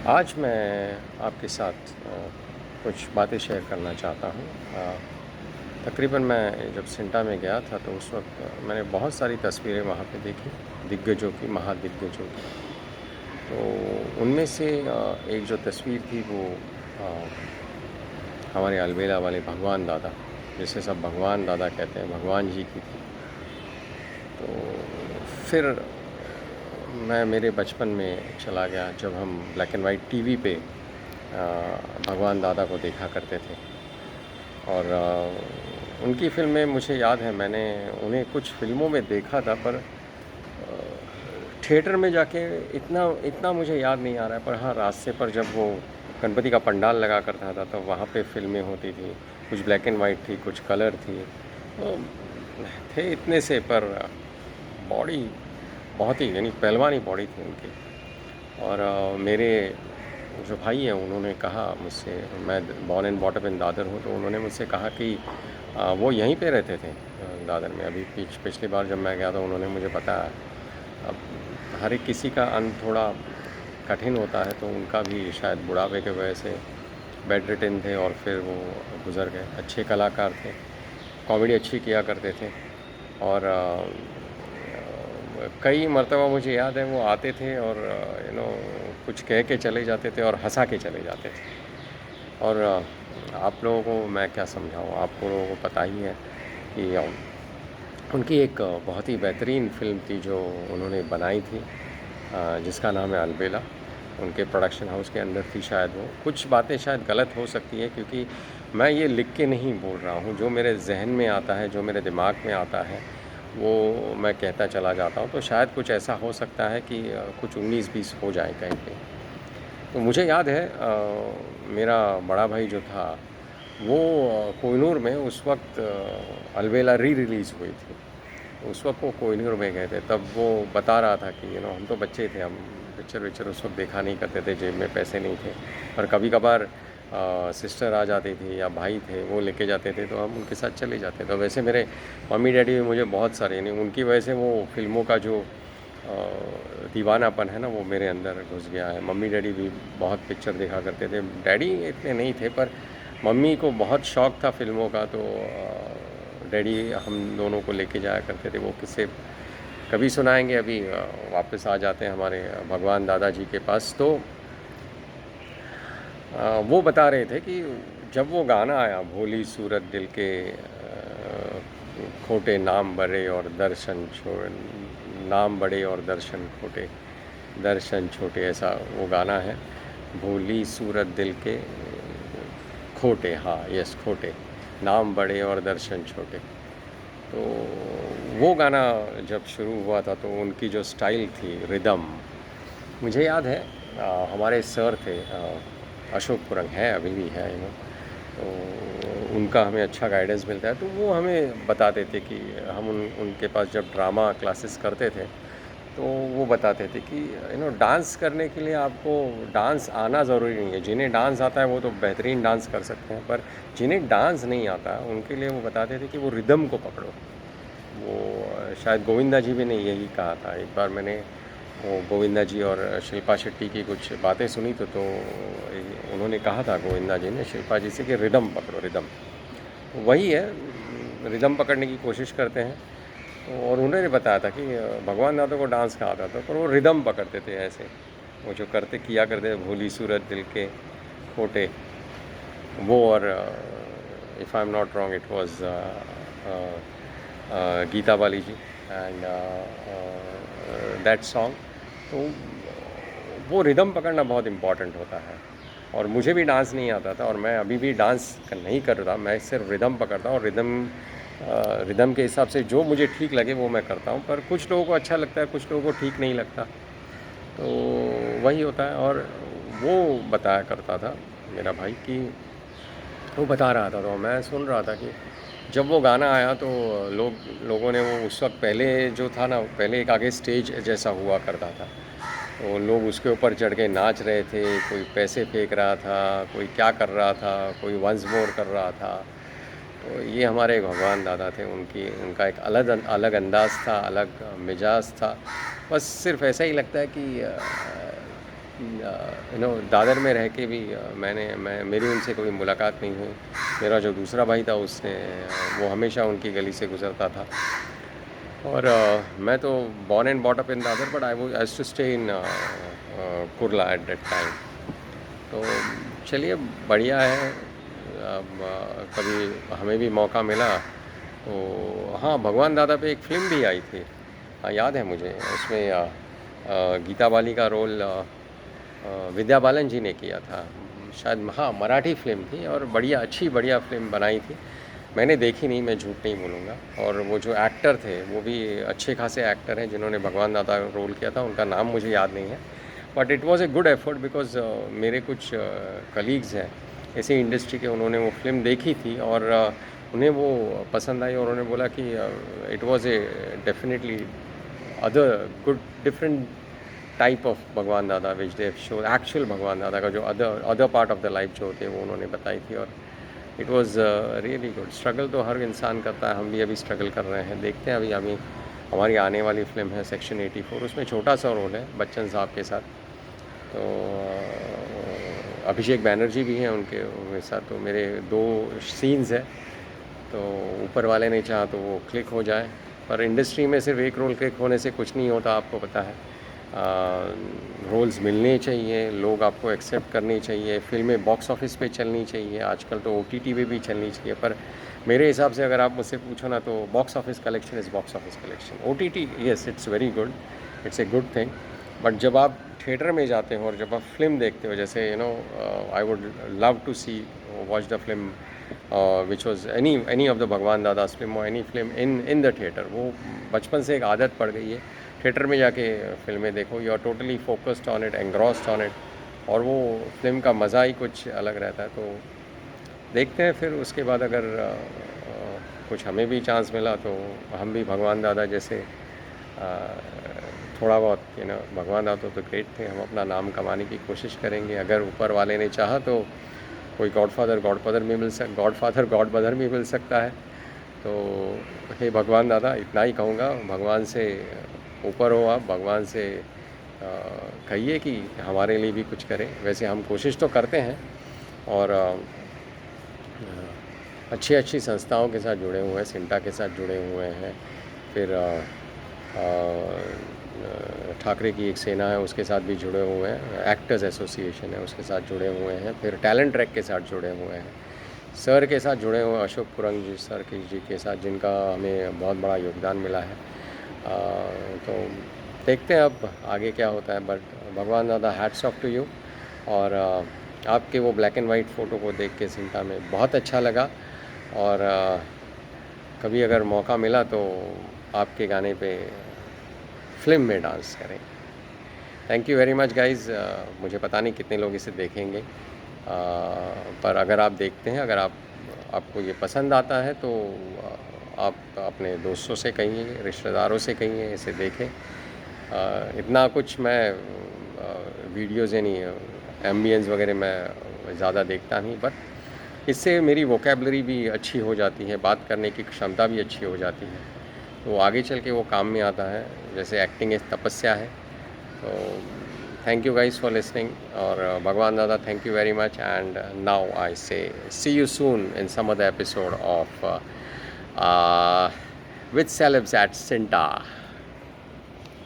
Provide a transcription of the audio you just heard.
आज मैं आपके साथ कुछ बातें शेयर करना चाहता हूँ। तकरीबन मैं जब सिंटा में गया था तो उस वक़्त मैंने बहुत सारी तस्वीरें वहाँ पे देखी, दिग्गजों की, महादिग्गजों की। तो उनमें से एक जो तस्वीर थी वो अ, हमारे अलवेला वाले भगवान दादा, जिसे सब भगवान दादा कहते हैं, भगवान जी की थी। तो फिर मैं मेरे बचपन में चला गया जब हम ब्लैक एंड वाइट टीवी पे भगवान दादा को देखा करते थे। और उनकी फ़िल्में मुझे याद है, मैंने उन्हें कुछ फ़िल्मों में देखा था, पर थिएटर में जाके इतना इतना मुझे याद नहीं आ रहा है। पर हाँ, रास्ते पर जब वो गणपति का पंडाल लगा करता था तो वहाँ पे फ़िल्में होती थी। कुछ ब्लैक एंड वाइट थी, कुछ कलर थी। तो थे इतने से, पर बॉडी बहुत ही, यानी पहलवानी बॉडी थी उनकी। और मेरे जो भाई हैं उन्होंने कहा मुझसे, मैं born and brought up in Dadar हूँ, तो उन्होंने मुझसे कहा कि वो यहीं पे रहते थे दादर में। अभी पिछली बार जब मैं गया था उन्होंने मुझे बताया। अब हर एक किसी का अंत थोड़ा कठिन होता है, तो उनका भी शायद बुढ़ापे की वजह से बेड रिटन थे और फिर वो गुज़र गए। अच्छे कलाकार थे, कॉमेडी अच्छी किया करते थे। और कई मर्तबा मुझे याद है वो आते थे और कुछ कह के चले जाते थे और हंसा के चले जाते थे। और आप लोगों को मैं क्या समझाऊँ, आप लोगों को पता ही है कि उनकी एक बहुत ही बेहतरीन फ़िल्म थी जो उन्होंने बनाई थी, जिसका नाम है अलबेला। उनके प्रोडक्शन हाउस के अंदर थी शायद वो। कुछ बातें शायद गलत हो सकती है, क्योंकि मैं ये लिख के नहीं बोल रहा हूँ, जो मेरे ज़हन में आता है, जो मेरे दिमाग में आता है, वो मैं कहता चला जाता हूँ। तो शायद कुछ ऐसा हो सकता है कि कुछ 19-20 हो जाए कहीं पे। तो मुझे याद है मेरा बड़ा भाई जो था वो कोहिनूर में उस वक़्त अलबेला री-रिलीज़ हुई थी। उस वक़्त वो कोहिनूर में गए थे, तब वो बता रहा था कि हम तो बच्चे थे, हम पिक्चर-विक्चर उस वक़्त देखा नहीं करते थे, जेब में पैसे नहीं थे। पर कभी-कभार सिस्टर आ जाती थी या भाई थे, वो लेके जाते थे तो हम उनके साथ चले जाते। तो वैसे मेरे मम्मी-डैडी भी मुझे बहुत सारे, यानी उनकी वजह से वो फ़िल्मों का जो दीवानापन है ना, वो मेरे अंदर घुस गया है। मम्मी-डैडी भी बहुत पिक्चर देखा करते थे। डैडी इतने नहीं थे, पर मम्मी को बहुत शौक़ था फ़िल्मों का, तो डैडी हम दोनों को लेके जाया करते थे। वो किस्से कभी सुनाएँगे, अभी वापस आ जाते हैं हमारे भगवान दादा जी के पास। तो वो बता रहे थे कि जब वो गाना आया, भोली सूरत दिल के खोटे नाम बड़े और दर्शन नाम बड़े और दर्शन खोटे, दर्शन छोटे, ऐसा वो गाना है। भोली सूरत दिल के खोटे, हाँ यस, खोटे, नाम बड़े और दर्शन छोटे। तो वो गाना जब शुरू हुआ था तो उनकी जो स्टाइल थी, रिदम, मुझे याद है हमारे सर थे अशोक कुरंग, है अभी भी है, तो उनका हमें अच्छा गाइडेंस मिलता है। तो वो हमें बताते थे कि हम उनके पास जब ड्रामा क्लासेस करते थे तो वो बताते थे कि डांस करने के लिए आपको डांस आना ज़रूरी नहीं है। जिन्हें डांस आता है वो तो बेहतरीन डांस कर सकते हैं, पर जिन्हें डांस नहीं आता उनके लिए वो बताते थे कि वो रिदम को पकड़ो। वो शायद गोविंदा जी भी ने यही कहा था। एक बार मैंने वो गोविंदा जी और शिल्पा शेट्टी की कुछ बातें सुनी तो उन्होंने कहा था, गोविंदा जी ने शिल्पा जी से, कि रिदम पकड़ो, रिदम। वही है, रिदम पकड़ने की कोशिश करते हैं। और उन्होंने बताया था कि भगवान दादा को डांस का आता था, पर वो रिदम पकड़ते थे ऐसे, वो जो किया करते थे, भोली सूरत दिल के खोटे, वो। और if I am not wrong it was Geeta Bali ji and that song. तो वो रिदम पकड़ना बहुत इम्पॉर्टेंट होता है। और मुझे भी डांस नहीं आता था, और मैं अभी भी डांस नहीं कर रहा, मैं सिर्फ रिदम पकड़ता हूँ। रिदम के हिसाब से जो मुझे ठीक लगे वो मैं करता हूँ। पर कुछ लोगों को अच्छा लगता है, कुछ लोगों को ठीक नहीं लगता, तो वही होता है। और वो बताया करता था मेरा भाई कि वो बता रहा था, तो मैं सुन रहा था कि जब वो गाना आया तो लोगों ने, वो उस वक्त पहले जो था ना, पहले एक आगे स्टेज जैसा हुआ करता था, तो लोग उसके ऊपर चढ़ के नाच रहे थे, कोई पैसे फेंक रहा था, कोई क्या कर रहा था, कोई वंस मोर कर रहा था। तो ये हमारे भगवान दादा थे, उनका एक अलग अलग अंदाज़ था, अलग मिजाज था। बस सिर्फ ऐसा ही लगता है कि दादर में रह के भी मेरी उनसे कोई मुलाकात नहीं हुई। मेरा जो दूसरा भाई था उसने वो हमेशा उनकी गली से गुज़रता था। और मैं तो born and brought up in Dadar, but I used to stay in Kurla at that time. तो चलिए, बढ़िया है। अब कभी हमें भी मौका मिला तो हाँ, भगवान दादा पे एक फ़िल्म भी आई थी। हाँ, याद है मुझे। उसमें गीता बाली का रोल विद्या बालन जी ने किया था शायद। हाँ, मराठी फ़िल्म थी और बढ़िया फ़िल्म बनाई थी। मैंने देखी नहीं, मैं झूठ नहीं बोलूँगा। और वो जो एक्टर थे वो भी अच्छे खासे एक्टर हैं जिन्होंने भगवान दादा रोल किया था। उनका नाम मुझे याद नहीं है, but it was a good effort because मेरे कुछ कलीग्स हैं इसी इंडस्ट्री के, उन्होंने वो फ़िल्म देखी थी और उन्हें वो पसंद आई और उन्होंने बोला कि it was A definitely other good different type of भगवान दादा विच दे शो एक्चुअल भगवान दादा का जो other part of the life जो होते हैं वो उन्होंने बताई थी। और it was really good. Struggle तो हर इंसान करता है, हम भी अभी स्ट्रगल कर रहे हैं। देखते हैं अभी हमारी आने वाली फ़िल्म है सेक्शन 84, उसमें छोटा सा रोल है बच्चन साहब के साथ। तो अभिषेक बैनर्जी भी हैं उनके साथ। तो मेरे 2 सीन्स हैं, तो ऊपर वाले ने चाहा तो वो क्लिक हो जाए। पर इंडस्ट्री में सिर्फ एक रोल क्लिक होने से कुछ नहीं होता, आपको पता है। रोल्स मिलने चाहिए, लोग आपको एक्सेप्ट करनी चाहिए, फ़िल्में बॉक्स ऑफिस पे चलनी चाहिए, आजकल तो OTT पे भी चलनी चाहिए। पर मेरे हिसाब से अगर आप मुझसे पूछो ना, तो box office collection is box office collection. OTT yes, it's very good, it's a good thing, but जब आप थिएटर में जाते हो और जब आप फिल्म देखते हो, जैसे I would love to see watch the film which was any of the Bhagwan Dada's film और any film in the theatre. वो बचपन से एक आदत पड़ गई है, थिएटर में जाके फिल्में देखो, you are totally focused on it, engrossed on it, और वो फिल्म का मज़ा ही कुछ अलग रहता है। तो देखते हैं फिर उसके बाद अगर कुछ हमें भी चांस मिला तो हम भी भगवान दादा जैसे थोड़ा बहुत भगवान दादा तो ग्रेट थे, हम अपना नाम कमाने की कोशिश करेंगे। अगर ऊपर वाले ने चाहा तो कोई गॉडफादर गॉडमदर भी मिल सकता है। तो हे भगवान दादा, इतना ही कहूँगा। भगवान से ऊपर हो आप, भगवान से कहिए कि हमारे लिए भी कुछ करें। वैसे हम कोशिश तो करते हैं और अच्छी संस्थाओं के साथ जुड़े हुए हैं, सिंटा के साथ जुड़े हुए हैं, फिर ठाकरे की एक सेना है उसके साथ भी जुड़े हुए हैं, एक्टर्स एसोसिएशन है उसके साथ जुड़े हुए हैं, फिर टैलेंट ट्रैक के साथ जुड़े हुए हैं, सर के साथ जुड़े हुए हैं, अशोक कुरंग जी सर जी के साथ, जिनका हमें बहुत बड़ा योगदान मिला है। तो देखते हैं अब आगे क्या होता है, बट भगवान दादा, हैट्स ऑफ टू यू। और आपके वो ब्लैक एंड वाइट फ़ोटो को देख के सिंटा में बहुत अच्छा लगा। और कभी अगर मौका मिला तो आपके गाने पे फिल्म में डांस करें। Thank you very much guys. मुझे पता नहीं कितने लोग इसे देखेंगे, पर अगर आप देखते हैं, अगर आपको ये पसंद आता है तो आप अपने दोस्तों से कहिए, रिश्तेदारों से कहिए इसे देखें। इतना कुछ मैं वीडियोज़ यानी एम्बियंस वगैरह मैं ज़्यादा देखता नहीं, बट इससे मेरी वोकेबलरी भी अच्छी हो जाती है, बात करने की क्षमता भी अच्छी हो जाती है, तो आगे चल के वो काम में आता है। जैसे एक्टिंग एक तपस्या है। तो thank you guys for listening. और भगवान दादा, thank you very much. And now I say see you soon in some other episode of with celebs at CINTAA.